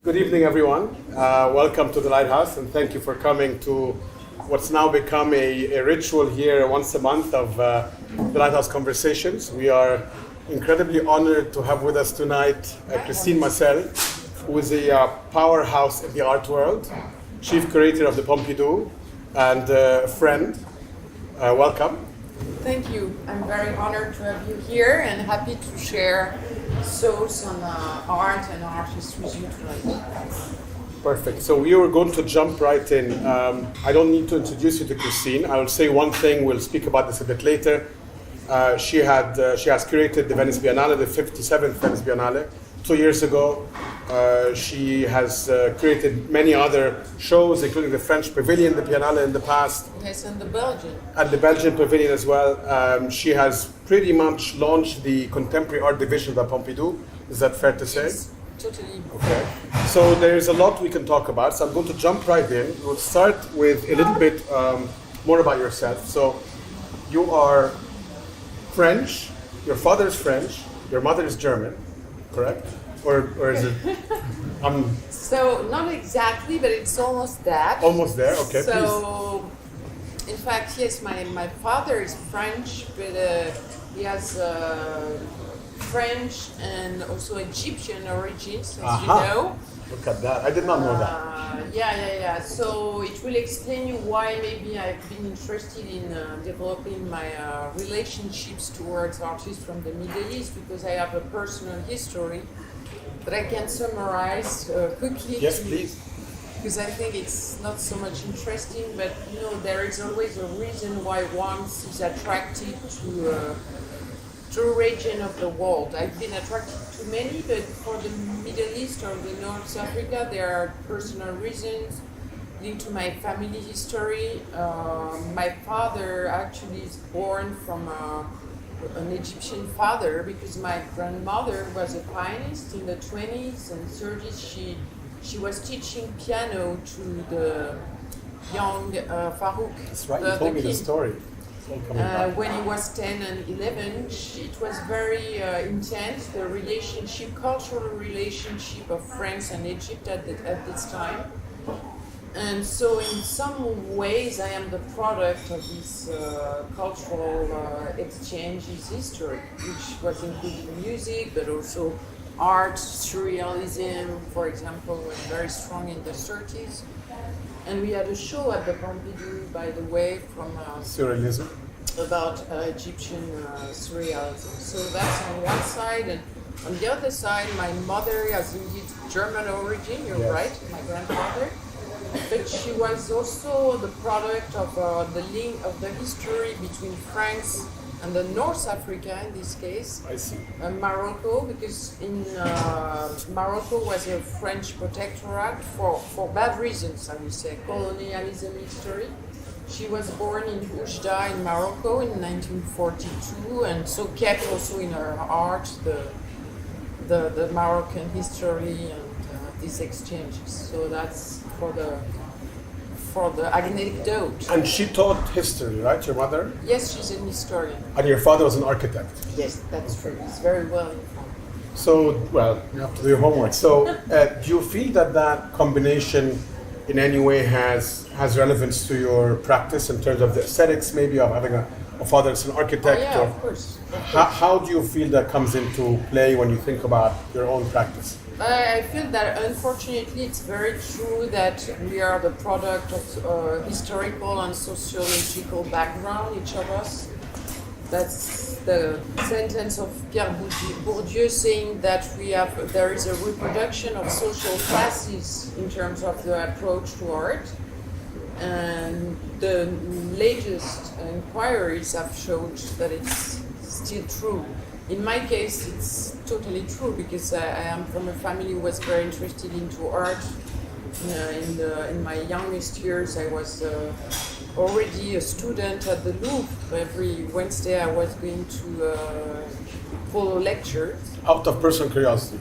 Good evening, everyone. Welcome to the Lighthouse, and thank you for coming to what's now become a ritual here once a month of the Lighthouse Conversations. We are incredibly honored to have with us tonight Hashem Montasser, who is a powerhouse in the art world, chief curator of the Pompidou, and a friend. Welcome. Thank you. I'm very honored to have you here and happy to share thoughts on art and artists with you tonight. Perfect. So we are going to jump right in. I don't need to introduce you to Christine. I will say one thing. We'll speak about this a bit later. She has curated the Venice Biennale, the 57th Venice Biennale, 2 years ago. She has created many other shows, including the French Pavilion, the Biennale in the past. Yes, and the Belgian. And the Belgian Pavilion as well. She has pretty much launched the contemporary art division of the Pompidou. Is that fair to say? Yes, totally. Okay. So there's a lot we can talk about. So I'm going to jump right in. We'll start with a little bit more about yourself. So you are French. Your father is French. Your mother is German, correct? Or is it? So not exactly, but it's almost that. Almost there. Okay. So, in fact, yes, my father is French, but he has French and also Egyptian origins, as you know. Look at that. I did not know that. Yeah. So it will explain you why maybe I've been interested in developing my relationships towards artists from the Middle East, because I have a personal history that I can summarize quickly. Yes, please. Because I think it's not so much interesting, but there is always a reason why one is attracted to a region of the world. I've been attracted to many, but for the Middle East or the North Africa, there are personal reasons linked to my family history. My father actually is born from an Egyptian father, because my grandmother was a pianist in the 20s and 30s. She was teaching piano to the young Farouk. That's right, you told me the story. When he was 10 and 11, it was very intense, the relationship, cultural relationship of France and Egypt at this time. And so in some ways I am the product of this cultural exchange, this history, which was including music, but also art, surrealism, for example, was very strong in the 30s. And we had a show at the Pompidou, by the way, from surrealism, about Egyptian surrealism. So that's on one side, and on the other side, my mother has indeed German origin. You're right, my grandfather. But she was also the product of the link of the history between France and the North Africa, in this case. I see. Morocco, because in Morocco was a French protectorate for bad reasons, I would say, colonialism history. She was born in Oujda in Morocco in 1942, and so kept also in her art the Moroccan history and these exchanges. So that's for the anecdote. And she taught history, right, your mother? Yes, she's an historian. And your father was an architect? Yes, that's true. He's very well informed. So, well, you have to do your homework. So, do you feel that combination in any way has relevance to your practice in terms of the aesthetics, maybe, of having a father that's an architect? Oh, yeah, or of course. How do you feel that comes into play when you think about your own practice? I feel that unfortunately it's very true that we are the product of historical and sociological background, each of us. That's the sentence of Pierre Bourdieu, saying that there is a reproduction of social classes in terms of the approach to art. And the latest inquiries have showed that it's still true. In my case, it's totally true, because I am from a family who was very interested into art. In my youngest years, I was already a student at the Louvre. Every Wednesday, I was going to follow lectures. Out of personal curiosity?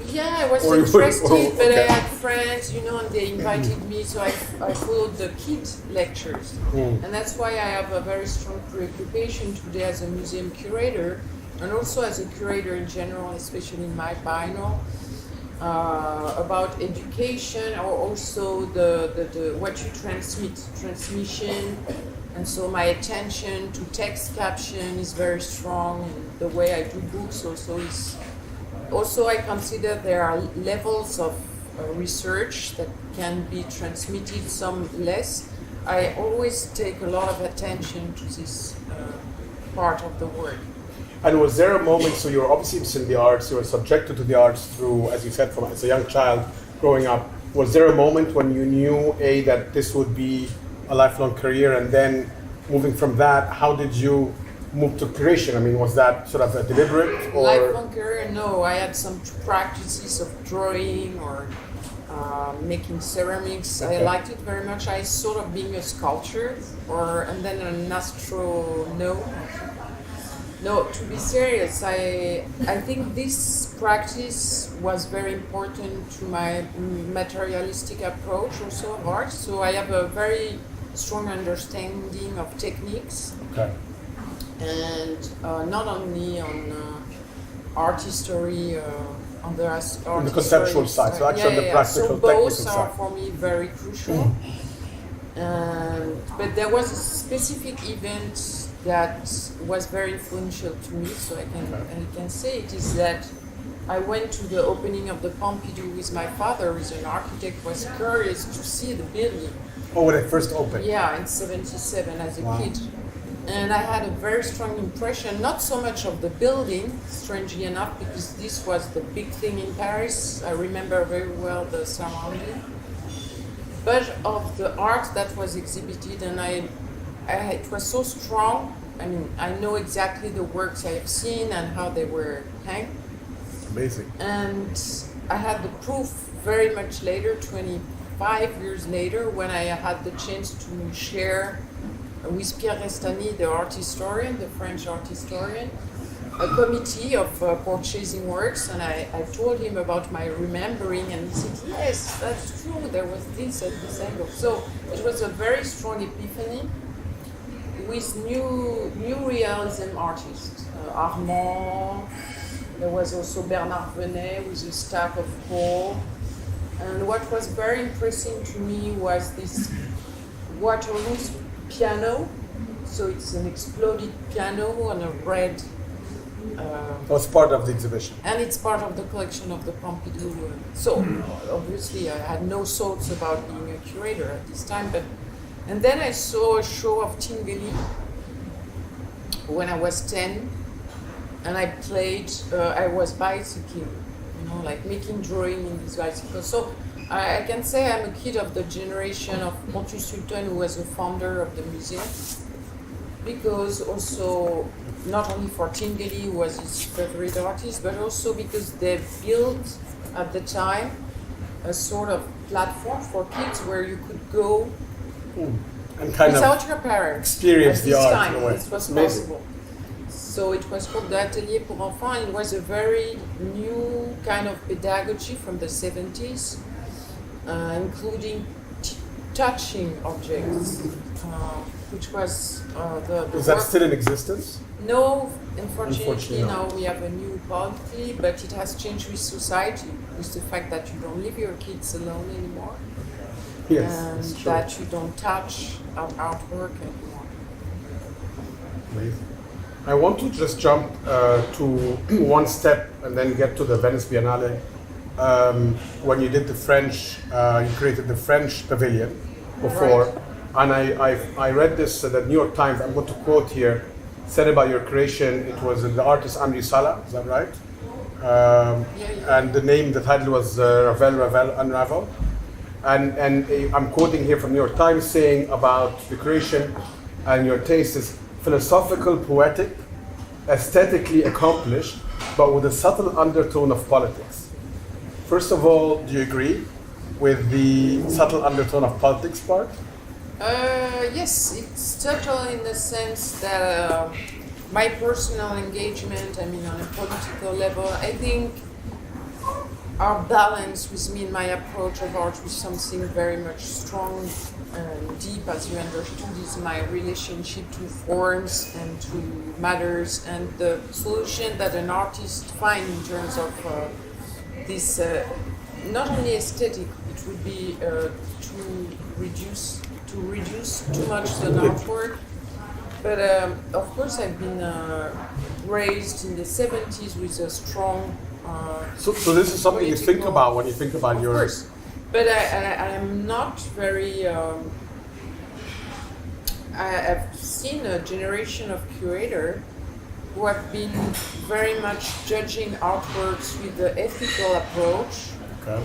Yeah, I was interested, but I had friends, and they invited me, so I followed the kid lectures. And that's why I have a very strong preoccupation today as a museum curator, and also as a curator in general, especially in my biennial, about education, or also the what you transmission. And so my attention to text caption is very strong, and the way I do books also is. Also, I consider there are levels of research that can be transmitted, some less. I always take a lot of attention to this part of the work. And was there a moment, so you're obviously interested in the arts, you were subjected to the arts through, as you said, from as a young child growing up. Was there a moment when you knew, that this would be a lifelong career, and then moving from that, how did you move to creation? I mean, was that sort of a deliberate or? Lifelong career? No, I had some practices of drawing or making ceramics. Okay. I liked it very much. I sort of being a sculptor, and then an astronaut. No, to be serious, I think this practice was very important to my materialistic approach also of art. So I have a very strong understanding of techniques. Okay. And not only on art history, on the art the conceptual side, so actually on the practical, so both are for me very crucial. But there was a specific event that was very influential to me, so I can say it is that I went to the opening of the Pompidou with my father, who is an architect, was curious to see the building. Oh, when it first opened? Yeah, in 1977 as a kid. And I had a very strong impression, not so much of the building, strangely enough, because this was the big thing in Paris. I remember very well the surrounding, but of the art that was exhibited, and it was so strong. I mean, I know exactly the works I have seen and how they were hanged. Amazing. And I had the proof very much later, 25 years later, when I had the chance to share with Pierre Restany, the art historian, the French art historian, a committee of purchasing works, and I told him about my remembering, and he said, yes, that's true, there was this at this angle. So it was a very strong epiphany with new realism artists. Armand, there was also Bernard Venet with a stack of coal. And what was very impressive to me was this Waterloo's piano. So it's an exploded piano on a red. Was part of the exhibition. And it's part of the collection of the Pompidou. So obviously I had no thoughts about being a curator at this time, and then I saw a show of Tinguely when I was 10, and I played, I was bicycling, like making drawing in this bicycle. So I can say I'm a kid of the generation of Pontus Sultan, who was the founder of the museum, because also not only for Tinguely, who was his favorite artist, but also because they built at the time a sort of platform for kids where you could go and kind without your parents. Experience the art in a way. This was possible. So it was called the Atelier pour Enfants. It was a very new kind of pedagogy from the 70s, including touching objects, which was the Is that still in existence? No, unfortunately now we have a new policy, but it has changed with society, with the fact that you don't leave your kids alone anymore. Yes, and that you don't touch artwork anymore. Amazing. I want to just jump to one step and then get to the Venice Biennale. When you did the French, you created the French Pavilion before, right. And I read this, the New York Times, I'm going to quote here, said about your creation, it was the artist Amri Salah, is that right? Yeah. And the title was Ravel, Unravel. And I'm quoting here from New York Times saying about the creation and your taste is philosophical, poetic, aesthetically accomplished, but with a subtle undertone of politics. First of all, do you agree with the subtle undertone of politics part? Yes, it's subtle in the sense that my personal engagement, I mean on a political level, I think our balance with me and my approach of art with something very much strong and deep, as you understood, is my relationship to forms and to matters and the solution that an artist finds in terms of this not only aesthetic, it would be to reduce too much the artwork. But of course, I've been raised in the 70s with a strong. So this is something you think about when you think about your. Of course, but I am not very. I've seen a generation of curators who have been very much judging artworks with the ethical approach. Okay.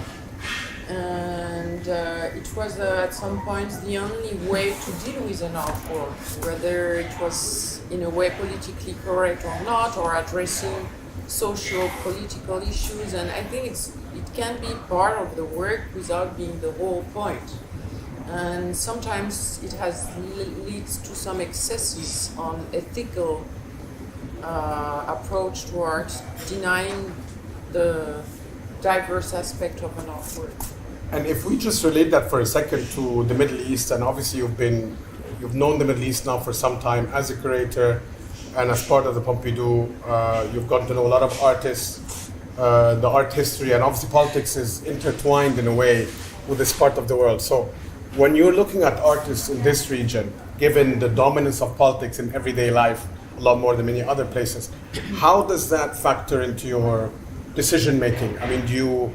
And it was at some point the only way to deal with an artwork, whether it was in a way politically correct or not, or addressing social, political issues. And I think it can be part of the work without being the whole point. And sometimes it leads to some excesses on ethical approach to art, denying the diverse aspect of an artwork. And if we just relate that for a second to the Middle East, and obviously you've known the Middle East now for some time as a curator, and as part of the Pompidou, you've gotten to know a lot of artists, the art history, and obviously politics is intertwined in a way with this part of the world. So when you're looking at artists in this region, given the dominance of politics in everyday life, a lot more than many other places, how does that factor into your decision making? I mean, do you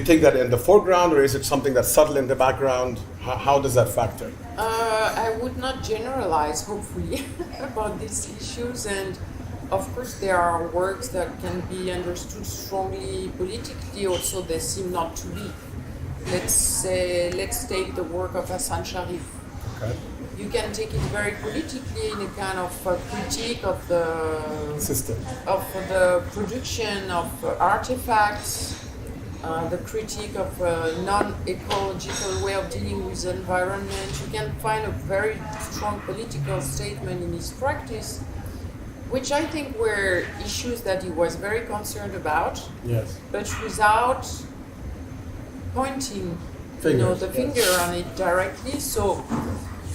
take that in the foreground, or is it something that's subtle in the background? How does that factor? I would not generalize, hopefully, about these issues. And of course, there are works that can be understood strongly politically, also they seem not to be. Let's take the work of Hassan Sharif. Okay. You can take it very politically in a kind of critique of the system, of the production of artifacts, the critique of a non-ecological way of dealing with the environment. You can find a very strong political statement in his practice, which I think were issues that he was very concerned about, yes, but without pointing the finger on it directly. So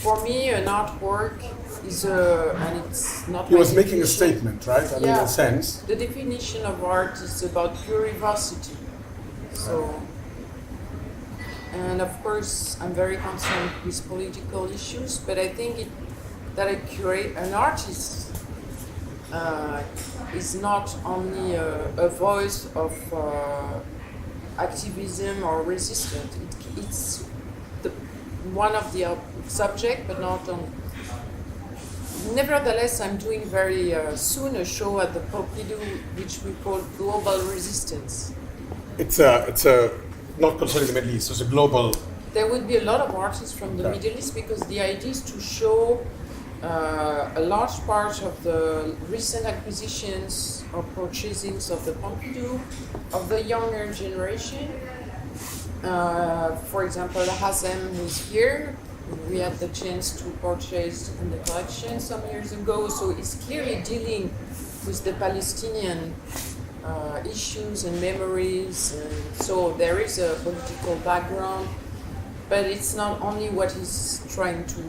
for me, an artwork is and it's not. He was making a statement, right? I mean, in a sense. The definition of art is about plurivocity. So, and of course, I'm very concerned with political issues, but I think that an artist is not only a voice of activism or resistance. It's one of the subject, but not on. Nevertheless, I'm doing very soon a show at the Pompidou, which we call Global Resistance. It's a not concerning the Middle East. It's a global. There will be a lot of artists from the Middle East, because the idea is to show a large part of the recent acquisitions or purchasings of the Pompidou of the younger generation. For example, Hashem, who is here, we had the chance to purchase in the collection some years ago. So it's clearly dealing with the Palestinian issues and memories. And so there is a political background, but it's not only what he's trying to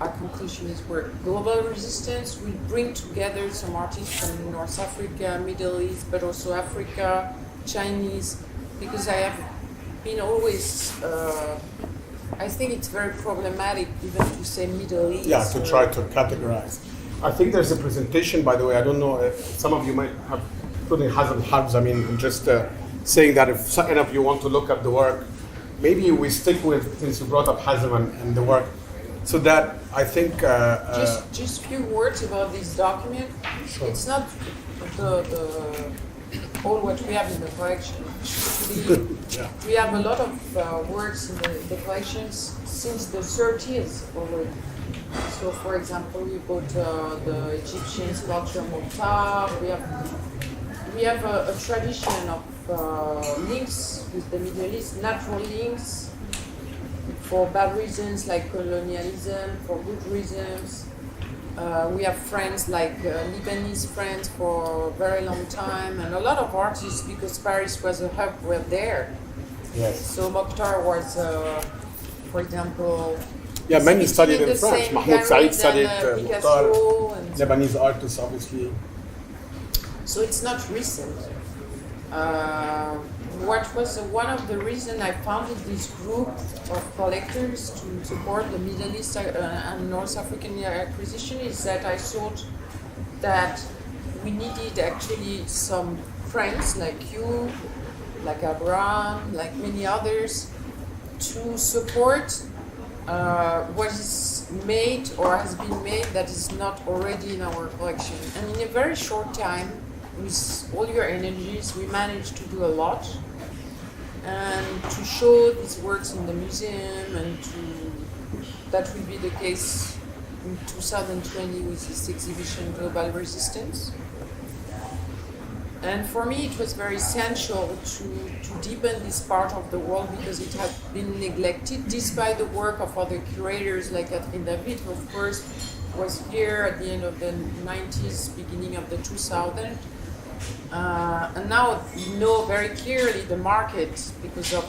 accomplish in his work. Global Resistance will bring together some artists from North Africa, Middle East, but also Africa, Chinese, because I have been always, I think it's very problematic even to say Middle East. Yeah, to try to categorize. I think there's a presentation, by the way, I don't know if some of you might have put in Hazm Harbs. I mean, just saying that if any of you want to look up the work, maybe we stick with, since you brought up Hazm and the work, so that I think... just a few words about this document. Sure. It's not all what we have in the collection. We have a lot of works in the collections since the 30s already. So, for example, we got the Egyptian sculpture Mokhtar. We have a tradition of links with the Middle East, natural links for bad reasons like colonialism, for good reasons. We have friends like Lebanese friends for a very long time, and a lot of artists, because Paris was a hub, were there. Yes. So Mokhtar was, for example, yeah, many studied in France. Mahmoud Said studied Mokhtar, Lebanese artists, obviously. So it's not recent. what was one of the reasons I founded this group of collectors to support the Middle East and North African acquisition is that I thought that we needed actually some friends like you, like Abraham, like many others, to support what is made or has been made that is not already in our collection. And in a very short time, with all your energies, we managed to do a lot and to show these works in the museum, and that will be the case in 2020 with this exhibition Global Resistance. And for me it was very essential to deepen this part of the world because it had been neglected, despite the work of other curators like Catherine David, who of course was here at the end of the 90s, beginning of the 2000s. And now you know very clearly the market, because of,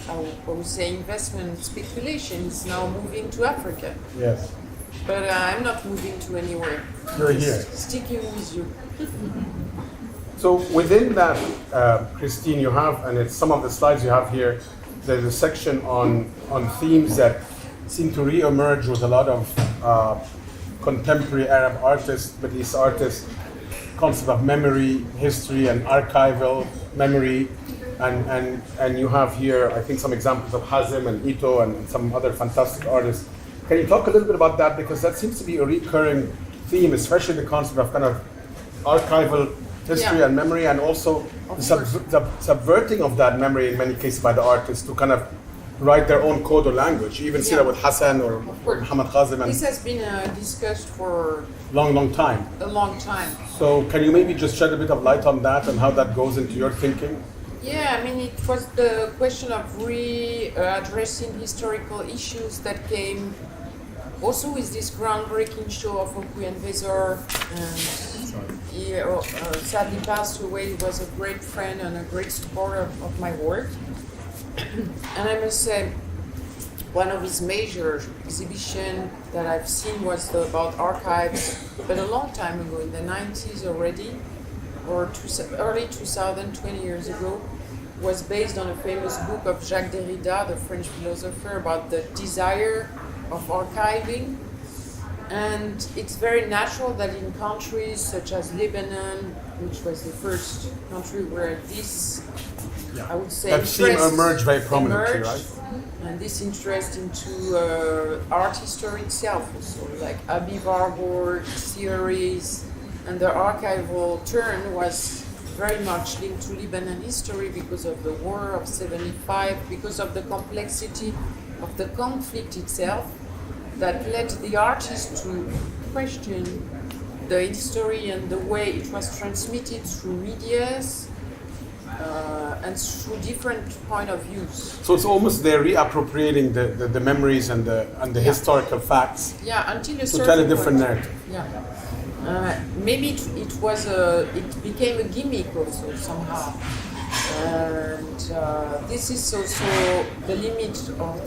I would say, investment speculation, is now moving to Africa. Yes. But I'm not moving to anywhere. You're here. Sticking with you. So within that, Christine, you have, and it's some of the slides you have here, there's a section on themes that seem to re-emerge with a lot of contemporary Arab artists, Middle East artists, concept of memory, history, and archival memory. And you have here, I think, some examples of Hazem and Ito and some other fantastic artists. Can you talk a little bit about that? Because that seems to be a recurring theme, especially the concept of kind of archival history and memory, and also the subverting of that memory in many cases by the artists to kind of write their own code or language. You even see that with Hassan or Muhammad Khazem. This has been discussed for long time. A long time. So can you maybe just shed a bit of light on that and how that goes into your thinking? Yeah, I mean, it was the question of addressing historical issues that came also with this groundbreaking show of Okuyen Vezor, and he sadly passed away. He was a great friend and a great supporter of my work. And I must say, one of his major exhibitions that I've seen was about archives, but a long time ago, in the 90s already, or early 2000, 20 years ago, was based on a famous book of Jacques Derrida, the French philosopher, about the desire of archiving. And it's very natural that in countries such as Lebanon, which was the first country where this, I would say, that theme emerged very prominently, right? And this interest into art history itself also, like Abi Warburg theories, and the archival turn was very much linked to Lebanon history because of the war of 75, because of the complexity of the conflict itself that led the artist to question the history and the way it was transmitted through medias and through different point of views. So it's almost they're reappropriating the memories and the historical facts until a to certain tell a different point. narrative. Maybe it became a gimmick also somehow, and this is also the limit of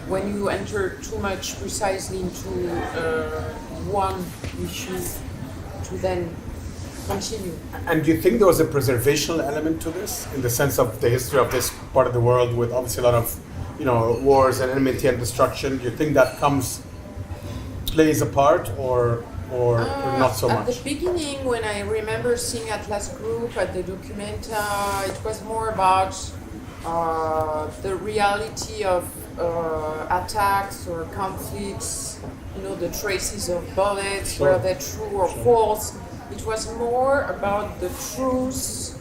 when you enter too much precisely into one issue to then continue. And do you think there was a preservational element to this, in the sense of the history of this part of the world, with obviously a lot of, wars and enmity and destruction? Do you think that plays a part, or not so much? At the beginning, when I remember seeing Atlas Group at the Documenta, it was more about the reality of attacks or conflicts, the traces of bullets, were they true or false. It was more about the truth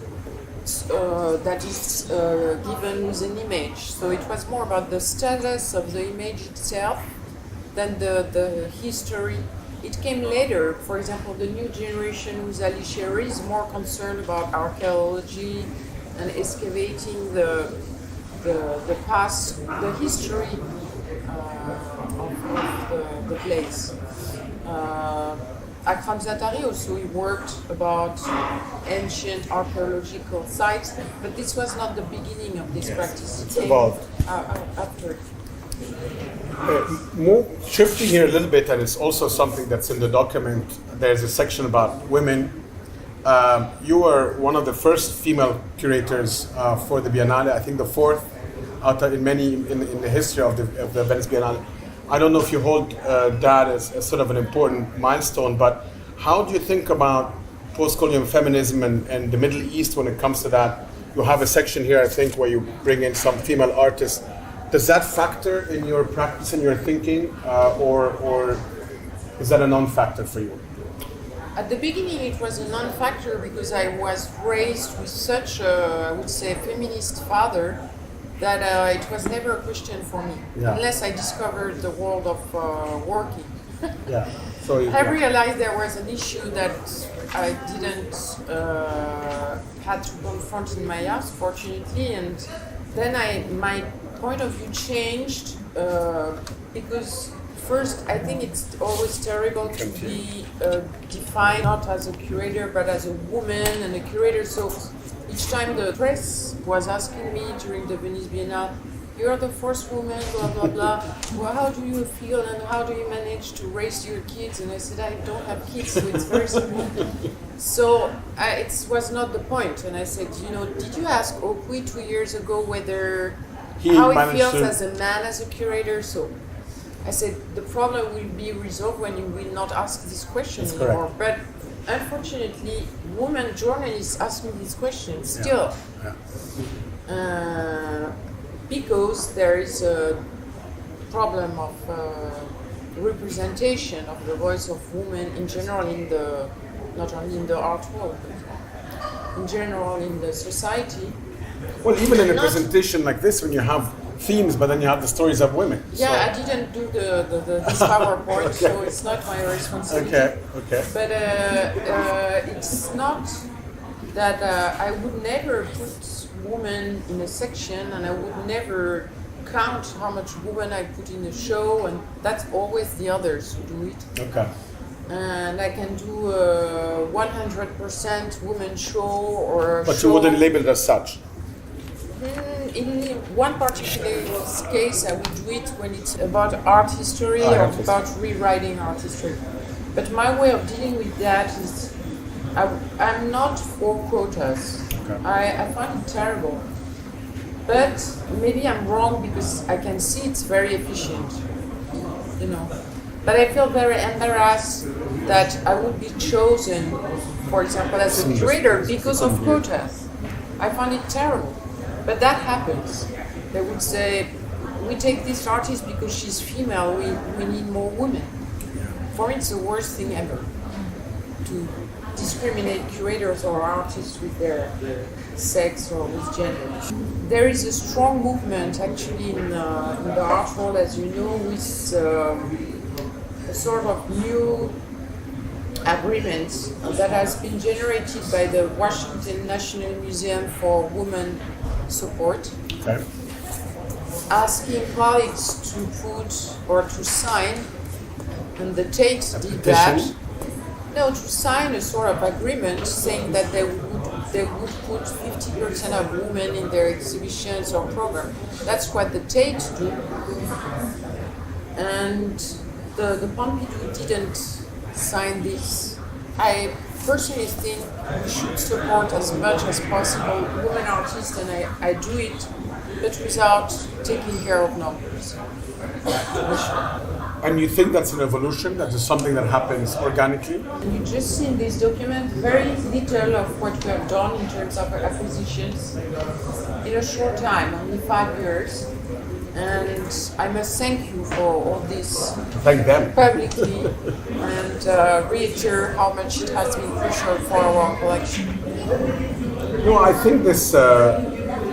that is given with an image. So it was more about the status of the image itself than the history. It came later. For example, the new generation with Ali Sherry is more concerned about archaeology and excavating the past, the history of the place. Akram Zatari also, he worked about ancient archaeological sites, but this was not the beginning of this practice. It came after. Shifting here a little bit, and it's also something that's in the document. There's a section about women you were one of the first female curators for the Biennale. I think the fourth out of in the history of the Venice Biennale. I don't know if you hold that as sort of an important milestone, but how do you think about post-colonial feminism and the Middle East when it comes to that? You have a section here, I think, where you bring in some female artists. Does that factor in your practice and your thinking, or is that a non-factor for you? At the beginning, it was a non-factor because I was raised with such a, I would say, feminist father that it was never a question for me, unless I discovered the world of working. Yeah. So I realized there was an issue that I didn't had to confront in my house, fortunately, and then my point of view changed because first, I think it's always terrible to be defined not as a curator but as a woman and a curator. So each time the press was asking me during the Venice Biennale, "You're the first woman, blah blah blah. Well, how do you feel and how do you manage to raise your kids?" And I said, "I don't have kids, so it's very simple." So it was not the point. And I said, did you ask Okui 2 years ago whether how he feels as a man, as a curator? So I said, the problem will be resolved when you will not ask this question anymore. But unfortunately, women journalists ask me these questions still. Because there is a problem of representation of the voice of women in general not only in the art world, but in general in the society. Well, even in a presentation like this, when you have themes, but then you have the stories of women. Yeah, so. I didn't do this PowerPoint, so it's not my responsibility. Okay. But it's not that I would never put women in a section, and I would never count how much women I put in a show, and that's always the others who do it. Okay. And I can do a 100% women show or But show. You wouldn't label it as such? In one particular case, I would do it when it's about art history or about rewriting art history. But my way of dealing with that is I'm not for quotas. Okay. I find it terrible. But maybe I'm wrong because I can see it's very efficient, But I feel very embarrassed that I would be chosen, for example, as a curator because of quotas. I find it terrible. But that happens. They would say, we take this artist because she's female, we need more women. For me, it's the worst thing ever to discriminate curators or artists with their sex or with gender. There is a strong movement actually in the art world, as you know, with a sort of new agreement that has been generated by the Washington National Museum for Women Support, asking colleagues to put or to sign, and the Tate did that. No, to sign a sort of agreement saying that they would put 50% of women in their exhibitions or program. That's what the Tate do. And the Pompidou didn't sign this. I personally think we should support as much as possible women artists, and I do it, but without taking care of numbers. And you think that's an evolution? That is something that happens organically? And you just see in this document very little of what we have done in terms of acquisitions in a short time, only 5 years. And I must thank you for all this. Thank them. Publicly, and reiterate how much it has been crucial for our collection. No, I think this.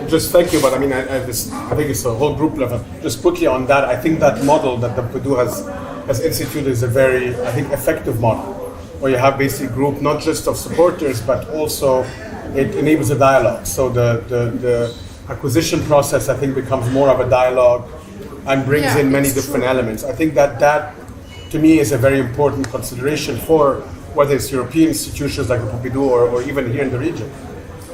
Just thank you, but I mean, I think it's a whole group level. Just quickly on that, I think that model that the Pompidou has instituted is a very, I think, effective model, where you have basically a group not just of supporters, but also it enables a dialogue. So the acquisition process, I think, becomes more of a dialogue and brings in many different elements. I think that to me is a very important consideration for whether it's European institutions like the Pompidou or even here in the region,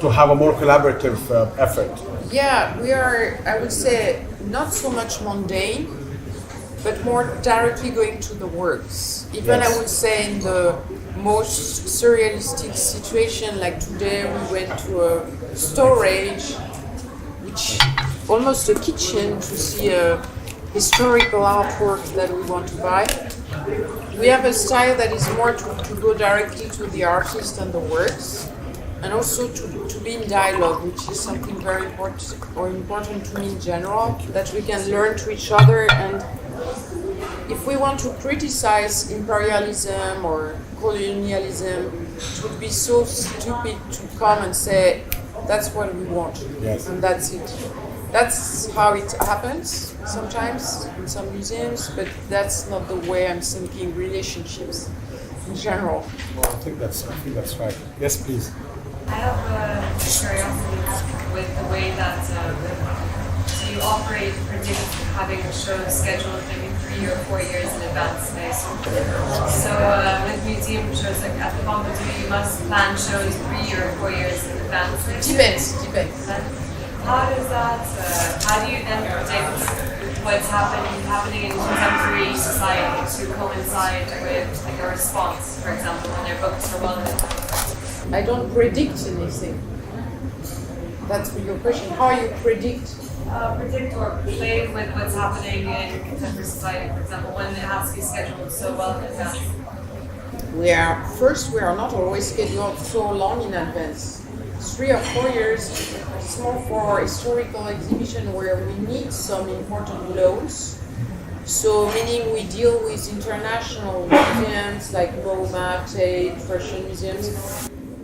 to have a more collaborative effort. Yeah, we are, I would say, not so much mundane, but more directly going to the works. Even I would say in the most surrealistic situation, like today we went to a storage, which almost a kitchen, to see a historical artwork that we want to buy. We have a style that is more to go directly to the artist and the works, and also to be in dialogue, which is something very important to me in general, that we can learn to each other. And if we want to criticize imperialism or colonialism, it would be so stupid to come and say, that's what we want, and that's it. That's how it happens sometimes in some museums, but that's not the way I'm thinking relationships in general. Well, I think that's right. Yes, please. I have a curiosity with the way that so you operate, predict having a show scheduled maybe 3 or 4 years in advance, I assume. So with museum shows like at the Pompidou, you must plan shows 3 or 4 years in advance. Depends. How does that? How do you then predict what's happening in contemporary society to coincide with like a response, for example, when their books are well written? I don't predict anything. That's your question. How you predict? Predict or play with what's happening in contemporary society, for example, when it has to be scheduled so well in advance. We are not always scheduled so long in advance. 3 or 4 years. It's more for historical exhibition where we need some important loans. So meaning we deal with international museums like MoMA, Tate, Russian museums.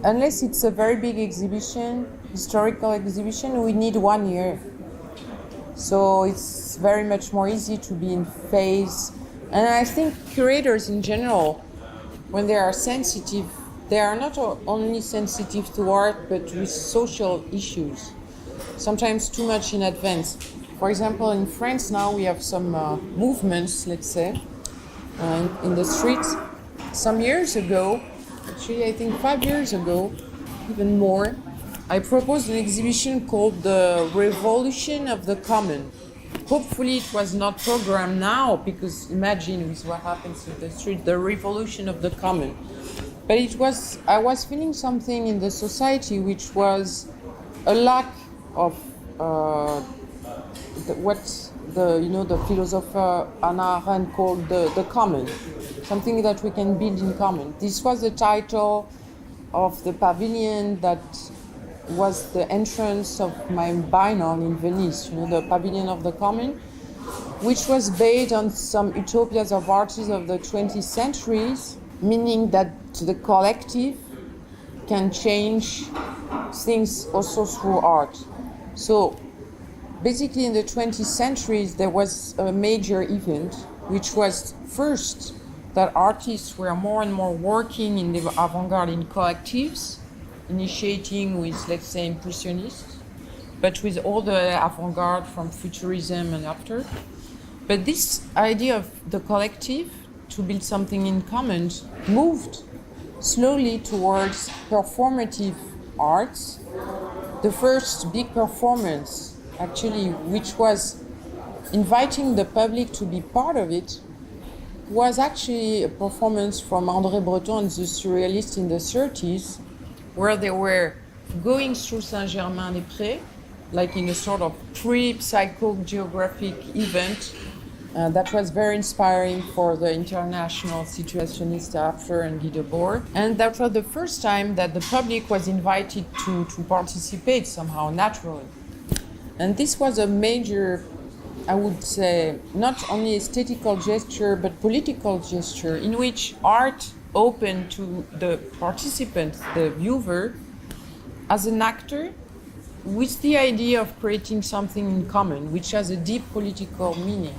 Unless it's a very big exhibition, historical exhibition, we need 1 year. So it's very much more easy to be in phase. And I think curators in general, when they are sensitive, they are not only sensitive to art, but with social issues, sometimes too much in advance. For example, in France now we have some movements, let's say, in the streets. Some years ago, actually I think 5 years ago, even more, I proposed an exhibition called The Revolution of the Common. Hopefully it was not programmed now, because imagine with what happens in the street, the revolution of the common. But I was feeling something in the society which was a lack of the philosopher Hannah Arendt called the common, something that we can build in common. This was the title of the Pavilion that was the entrance of my biennale in Venice, the Pavilion of the Common, which was based on some utopias of artists of the 20th centuries, meaning that the collective can change things also through art. So basically in the 20th centuries there was a major event, which was first that artists were more and more working in the avant-garde in collectives, initiating with, let's say, Impressionists, but with all the avant-garde from Futurism and after. But this idea of the collective, to build something in common, moved slowly towards performative arts. The first big performance, actually, which was inviting the public to be part of it, was actually a performance from André Breton and the Surrealists in the 30s, where they were going through Saint-Germain-des-Prés, like in a sort of pre-psychogeographic event. That was very inspiring for the international situationist after and Guy Debord. And that was the first time that the public was invited to participate somehow, naturally. And this was a major, I would say, not only aesthetical gesture, but political gesture, in which art open to the participant, the viewer, as an actor, with the idea of creating something in common, which has a deep political meaning,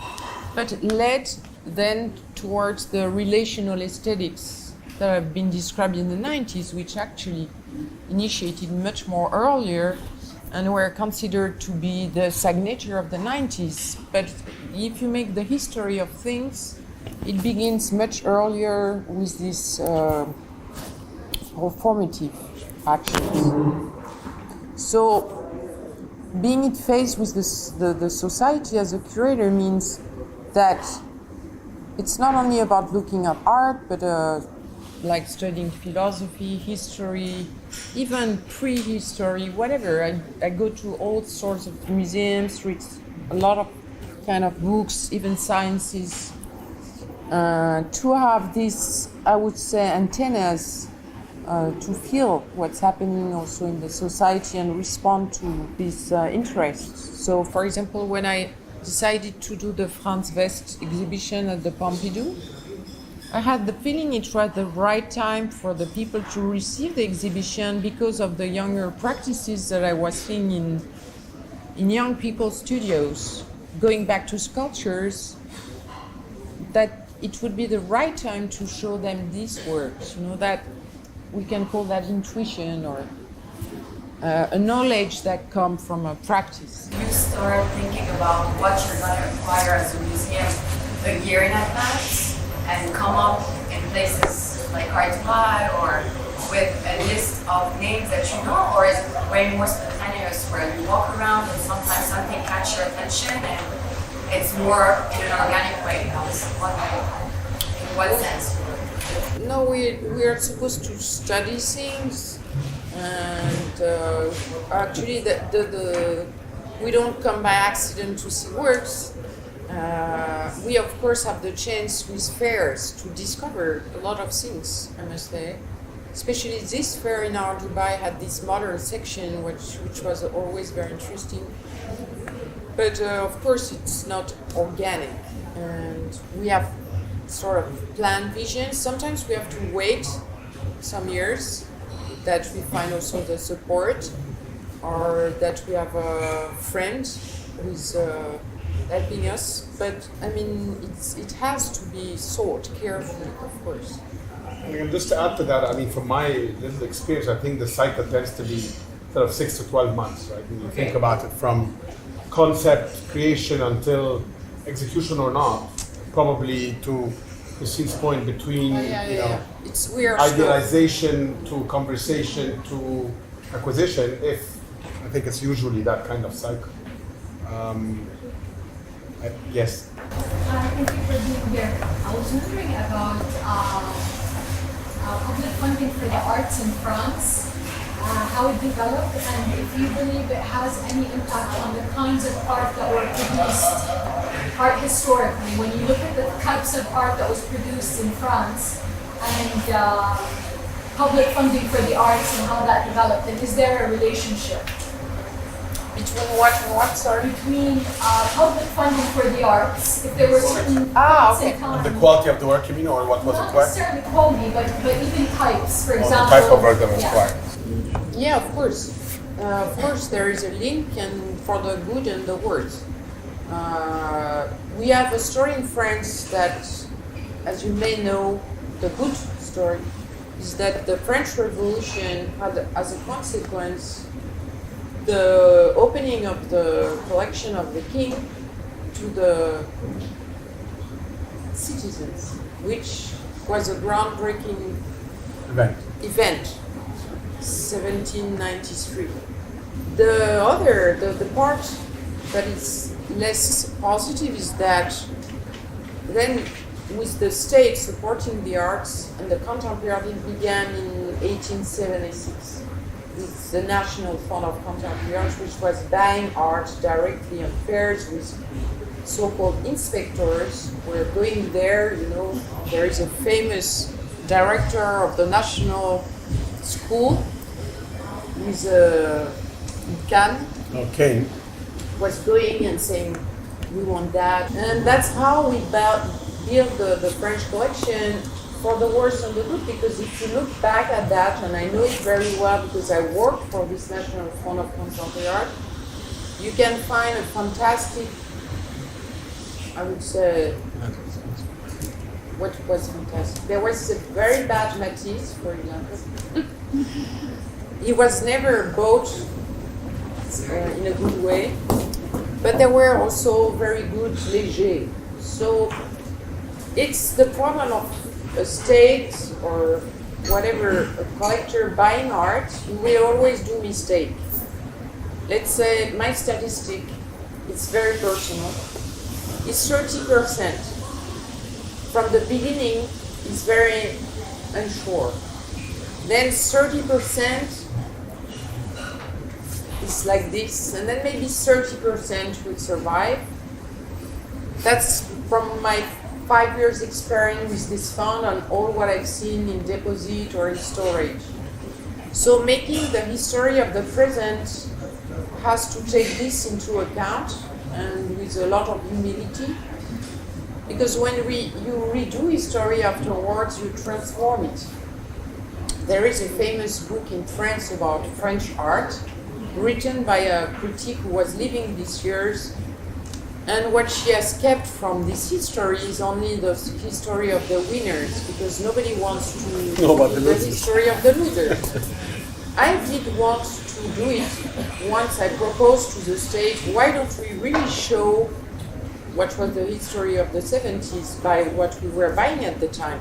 but led then towards the relational aesthetics that have been described in the 90s, which actually initiated much more earlier and were considered to be the signature of the 90s. But if you make the history of things, it begins much earlier with these performative actions. So being in face with the society as a curator means that it's not only about looking at art, but like studying philosophy, history, even prehistory, whatever. I go to all sorts of museums, read a lot of kind of books, even sciences, to have these, I would say, antennas to feel what's happening also in the society and respond to these interests. So, for example, when I decided to do the Franz West exhibition at the Pompidou, I had the feeling it was the right time for the people to receive the exhibition because of the younger practices that I was seeing in young people's studios, going back to sculptures, that it would be the right time to show them these works, that we can call that intuition or a knowledge that comes from a practice. You start thinking about what you're going to acquire as a museum a year in advance and come up in places like Artefly or with a list of names that you know, or is it way more spontaneous where you walk around and sometimes something catches your attention and it's more in an organic way? In what sense? No, we are supposed to study things, and actually we don't come by accident to see works. We of course have the chance with fairs to discover a lot of things, I must say. Especially this fair in our Dubai had this modern section which was always very interesting. But of course it's not organic, and we have sort of planned visions. Sometimes we have to wait some years that we find also the support, or that we have a friend who's helping us. But I mean, it has to be sought carefully, of course. And just to add to that, I mean, from my little experience, I think the cycle tends to be sort of 6 to 12 months, right? When you think about it, from concept creation until execution or not, probably to Christine's point, between idealization to conversation to acquisition, I think it's usually that kind of cycle. Yes? Thank you for being here. I was wondering about public funding for the arts in France, how it developed, and if you believe it has any impact on the kinds of art that were produced, art historically. When you look at the types of art that was produced in France and public funding for the arts and how that developed, and is there a relationship? Between what and what, sorry? Between public funding for the arts, if there were certain points in time. The quality of the work, you mean, or what was Not acquired? necessarily quality, but even types, for example. The type of work that was acquired. Yeah, of course. Of course, there is a link, and for the good and the worse. We have a story in France that, as you may know, the good story is that the French Revolution had, as a consequence, the opening of the collection of the king to the citizens, which was a groundbreaking event, 1793. The part that is less positive is that then, with the state supporting the arts, and the contemporary began in 1876. It's the National Fund of Contemporary Art, which was buying art directly on fairs with so-called inspectors. We're going there, there is a famous director of the National School with Cannes. Okay. Was going and saying, we want that. And that's how we built the French collection, for the worse and the good, because if you look back at that, and I know it very well because I work for this National Fund of Contemporary Art, you can find a fantastic, I would say, what was fantastic? There was a very bad Matisse, for example. He was never bought in a good way, but there were also very good Léger. So it's the problem of a state or whatever, a collector buying art, you will always do mistake. Let's say my statistic, it's very personal, it's 30%. from the beginning is very unsure. Then 30% is like this, and then maybe 30% will survive. That's from my 5 years experience with this fund and all what I've seen in deposit or in storage. So making the history of the present has to take this into account and with a lot of humility. Because when you redo history afterwards, you transform it. There is a famous book in France about French art, written by a critic who was living these years. And what she has kept from this history is only the history of the winners, because nobody wants to know about the history of the losers. I did want to do it once. I proposed to the state, why don't we really show what was the history of the 70s by what we were buying at the time.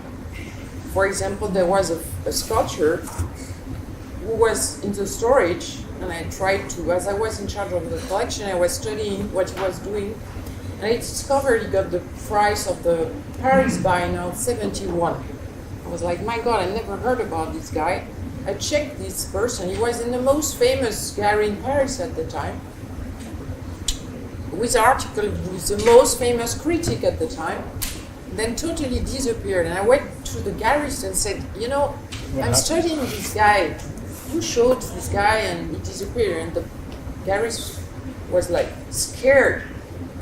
For example, there was a sculpture who was in the storage, and I tried to, as I was in charge of the collection, I was studying what he was doing, and I discovered he got the price of the Paris biennial 71. I was like, my God, I never heard about this guy. I checked this person. He was in the most famous gallery in Paris at the time, with article with the most famous critic at the time, then totally disappeared. And I went to the gallerist and said, you know, I'm studying this guy. Who showed this guy? And he disappeared. And the gallerist was like scared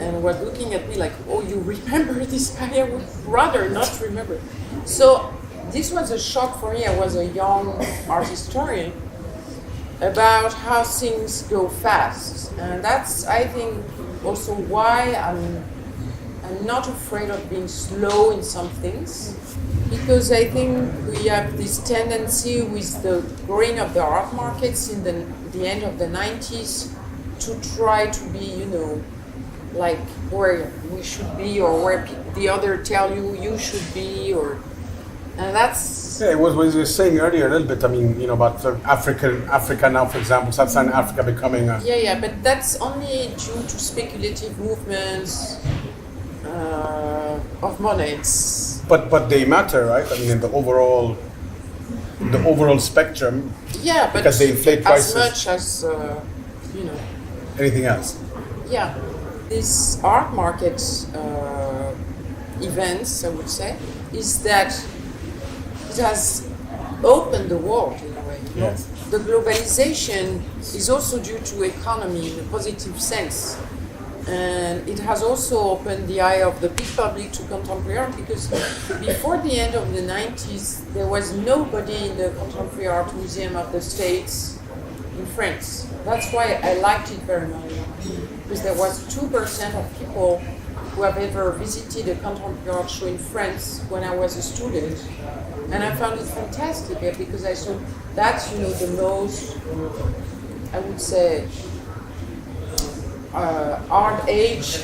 and was looking at me like, oh, you remember this guy? I would rather not remember. So this was a shock for me. I was a young art historian, about how things go fast. And that's, I think, also why I'm not afraid of being slow in some things, because I think we have this tendency with the growing of the art markets in the end of the 90s to try to be, you know, like where we should be or where the other tell you should be, or and that's... Yeah, it was what you were saying earlier a little bit, I mean, you know, about Africa now, for example, Sub-Saharan Africa becoming a... Yeah, but that's only due to speculative movements of money. But they matter, right? I mean, in the overall spectrum. Yeah, but because they inflate prices. As much as, you know... Anything else? Yeah. This art market events, I would say, is that it has opened the world in a way. Yes. The globalization is also due to economy in a positive sense. And it has also opened the eye of the big public to contemporary art, because before the end of the 90s, there was nobody in the Contemporary Art Museum of the States in France. That's why I liked it very much, because there was 2% of people who have ever visited a contemporary art show in France when I was a student. And I found it fantastic because I saw that's, you know, the most, I would say, art age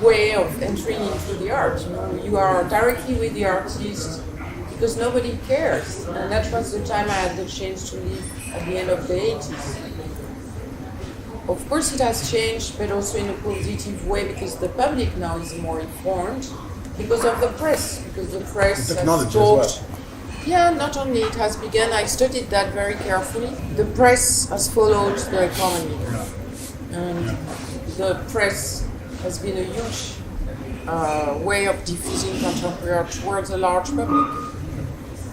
way of entering into the art. You know, you are directly with the artist because nobody cares. And that was the time I had the chance to live at the end of the 80s. Of course it has changed, but also in a positive way, because the public now is more informed because of the press, because the press has talked. Yeah, not only it has begun, I studied that very carefully. The press has followed the economy. And the press has been a huge way of diffusing contemporary art towards a large public.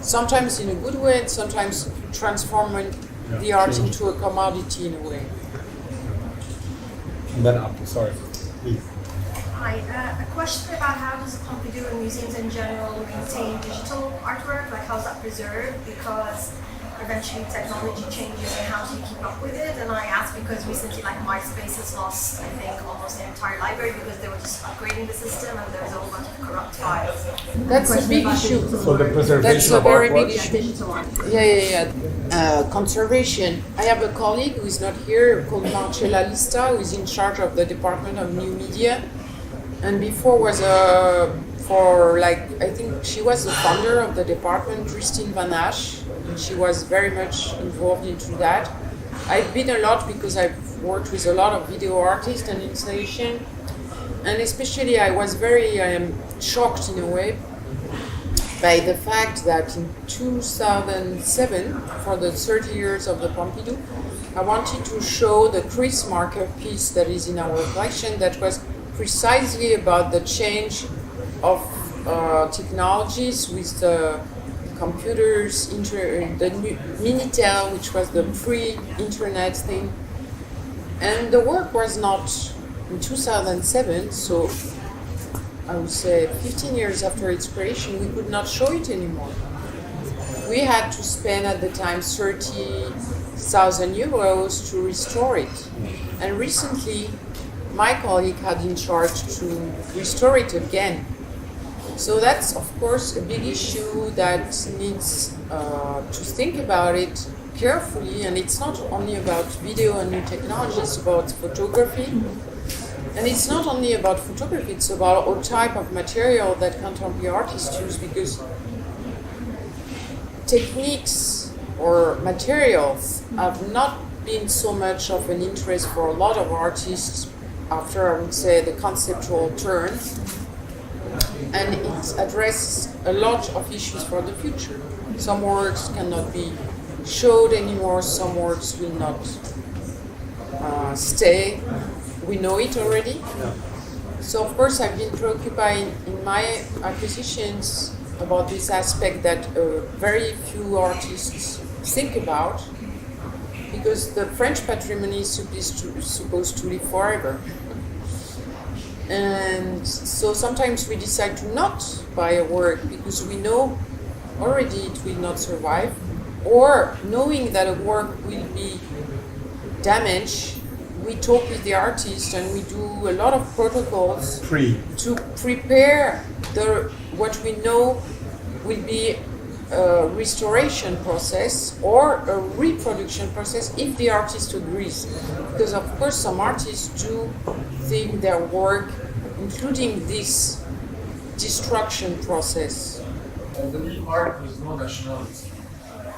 Sometimes in a good way, and sometimes transforming the art into a commodity in a way. And then up, sorry, please. Hi, a question about how does Pompidou and museums in general maintain digital artwork? Like, how's that preserved? Because eventually technology changes, and how do you keep up with it? And I ask because recently, like, MySpace has lost, I think, almost an entire library because they were just upgrading the system, and there was a whole bunch of corrupt files. That's a big issue. So the preservation That's a of very artwork? big issue. Yeah. Conservation. I have a colleague who is not here, called Marcella Lista, who is in charge of the Department of New Media, and before was I think she was the founder of the department, Christine Van Asch, and she was very much involved into that. I've been a lot because I've worked with a lot of video artists and installation, and especially I was very shocked in a way by the fact that in 2007, for the 30 years of the Pompidou, I wanted to show the Chris Marker piece that is in our collection that was precisely about the change of technologies with the computers, the Minitel, which was the pre-internet thing. And the work was not in 2007, so I would say 15 years after its creation, we could not show it anymore. We had to spend at the time 30,000 euros to restore it. And recently, my colleague had in charge to restore it again. So that's, of course, a big issue that needs to think about it carefully. And it's not only about video and new technology, it's about photography. And it's not only about photography, it's about all type of material that contemporary artists use, because techniques or materials have not been so much of an interest for a lot of artists after, I would say, the conceptual turn. And it addresses a lot of issues for the future. Some works cannot be showed anymore, some works will not stay. We know it already. So of course I've been preoccupied in my acquisitions about this aspect that very few artists think about, because the French patrimony is supposed to live forever. And so sometimes we decide to not buy a work because we know already it will not survive, or knowing that a work will be damaged, we talk with the artist and we do a lot of protocols to prepare what we know will be a restoration process or a reproduction process if the artist agrees. Because of course some artists do think their work, including this destruction process. I believe art has no nationality.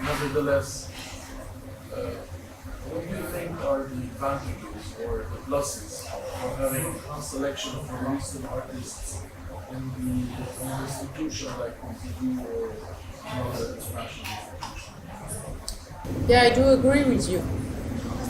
Nevertheless, what do you think are the advantages or the pluses of having a selection of Eastern artists in an institution like Pompidou or another international institution? Yeah, I do agree with you.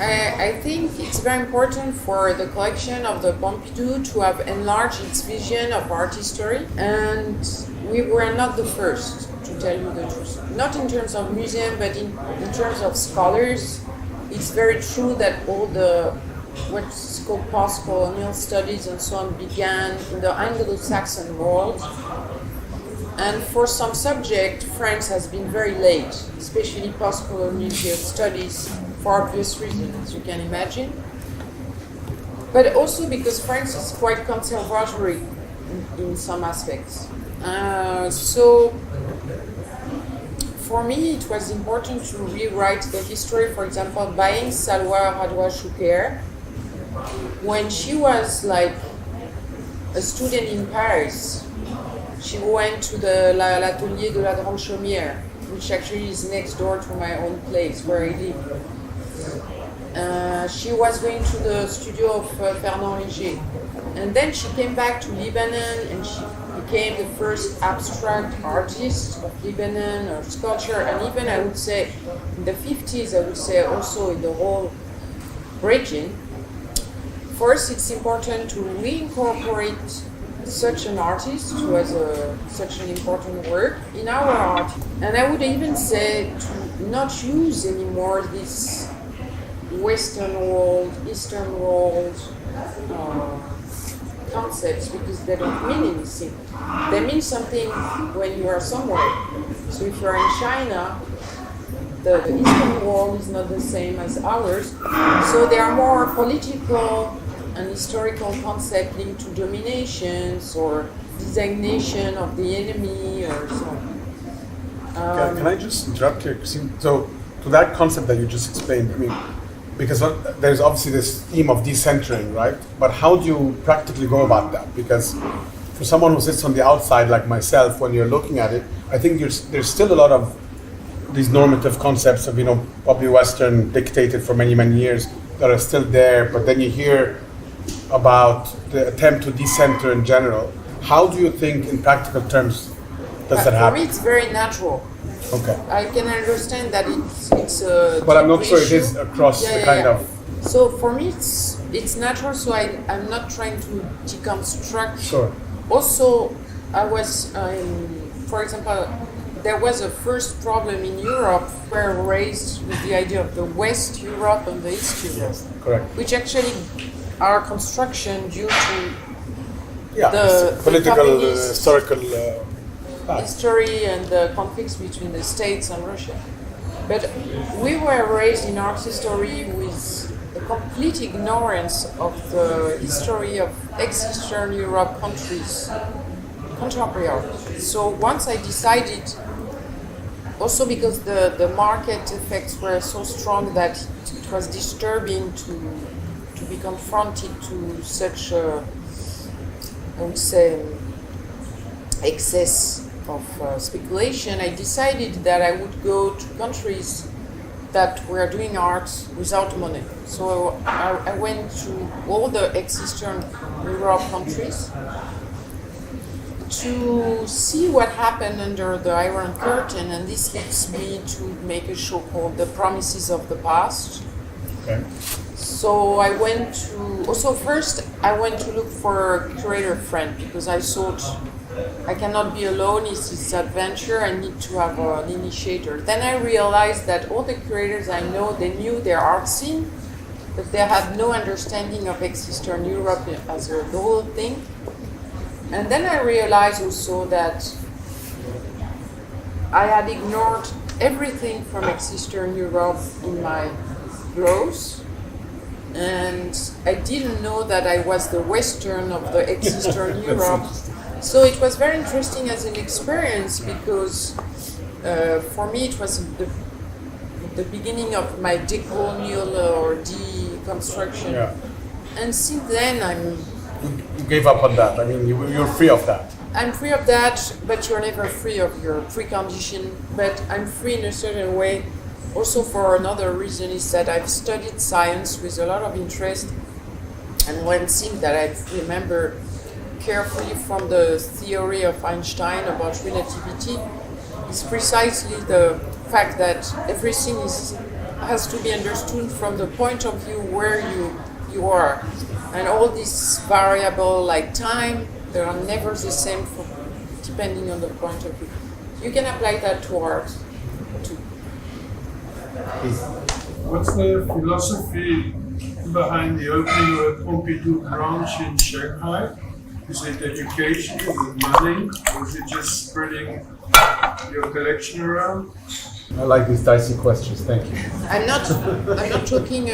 I think it's very important for the collection of the Pompidou to have enlarged its vision of art history, and we were not the first, to tell you the truth. Not in terms of museum, but in terms of scholars. It's very true that all the what's called post-colonial studies and so on began in the Anglo-Saxon world. And for some subject, France has been very late, especially post-colonial studies, for obvious reasons, as you can imagine. But also because France is quite conservatory in some aspects. So for me, it was important to rewrite the history, for example, buying Salwa Radwa Choucair. When she was like a student in Paris, she went to the l'atelier de la Grande Chaumière, which actually is next door to my own place where I live. She was going to the studio of Fernand Léger. And then she came back to Lebanon and she became the first abstract artist of Lebanon, or sculpture, and even I would say in the 50s, I would say also in the whole region. First, it's important to reincorporate such an artist who has such an important work in our art. And I would even say to not use anymore this Western world, Eastern world concepts, because they don't mean anything. They mean something when you are somewhere. So if you're in China, the Eastern world is not the same as ours. So there are more political and historical concepts linked to dominations or designation of the enemy or so on. Can I just interrupt here, Christine? So to that concept that you just explained, I mean, because there's obviously this theme of decentering, right? But how do you practically go about that? Because for someone who sits on the outside like myself, when you're looking at it, I think there's still a lot of these normative concepts of, probably Western dictated for many, many years that are still there. But then you hear about the attempt to decenter in general. How do you think, in practical terms, does that For happen? me, it's very natural. Okay. I can understand that it's a. But I'm not deep sure it issue. is across the kind of. So for me, it's natural. So I'm not trying to deconstruct. Sure. Also, I was, for example, there was a first problem in Europe where raised with the idea of the West Europe and the East Europe, Yes, correct. which actually are construction due to Yeah, the political, communist historical. history and the conflicts between the States and Russia. But we were raised in art history with a complete ignorance of the history of ex-Eastern Europe countries, contemporary art. So once I decided, also because the market effects were so strong that it was disturbing to be confronted to such a, I would say, excess of speculation, I decided that I would go to countries that were doing art without money. So I went to all the ex-Eastern Europe countries to see what happened under the Iron Curtain, and this leads me to make a show called The Promises of the Past. Okay. So I went to, also first I went to look for a curator friend because I thought I cannot be alone, it's this adventure, I need to have an initiator. Then I realized that all the curators I know, they knew their art scene, but they had no understanding of ex-Eastern Europe as a whole thing. And then I realized also that I had ignored everything from ex-Eastern Europe in my growth. And I didn't know that I was the Western of the ex-Eastern Europe. So it was very interesting as an experience because for me it was the beginning of my decolonial or deconstruction. Yeah. And since then You gave up on that. I mean, you're free of that. I'm free of that, but you're never free of your precondition. But I'm free in a certain way. Also for another reason is that I've studied science with a lot of interest. And one thing that I remember carefully from the theory of Einstein about relativity is precisely the fact that everything has to be understood from the point of view where you are. And all these variables like time, they are never the same depending on the point of view. You can apply that to art too. What's the philosophy behind the opening of a Pompidou branch in Shanghai? Is it education? Is it money? Or is it just spreading your collection around? I like these dicey questions. Thank you. I'm not talking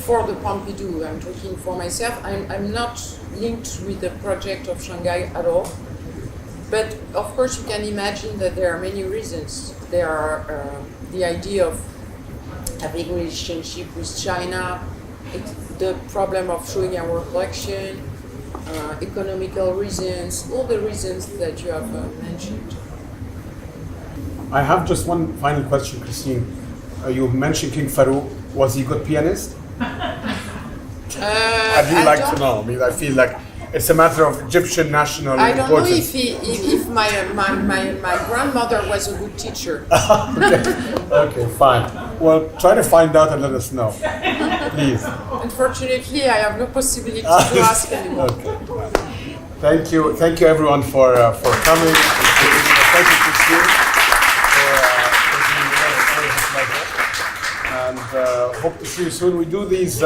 for the Pompidou. I'm talking for myself. I'm not linked with the project of Shanghai at all. But of course, you can imagine that there are many reasons. There are the idea of having a relationship with China, the problem of showing our collection, economical reasons, all the reasons that you have mentioned. I have just one final question, Christine. You mentioned King Farouk. Was he a good pianist? I'd really like to know. I mean, I feel like it's a matter of Egyptian national I don't importance. know if my grandmother was a good teacher. Okay, fine. Well, try to find out and let us know, please. Unfortunately, I have no possibility to ask anymore. Okay. Thank you everyone for coming. Thank you, Christine, and hope to see you soon. We do these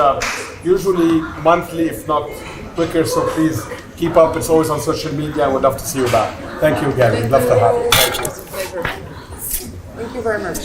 usually monthly, if not quicker, so please keep up. It's always on social media. I would love to see you back. Thank you again. We'd love to have you. Thank you. It was a pleasure. Thank you very much.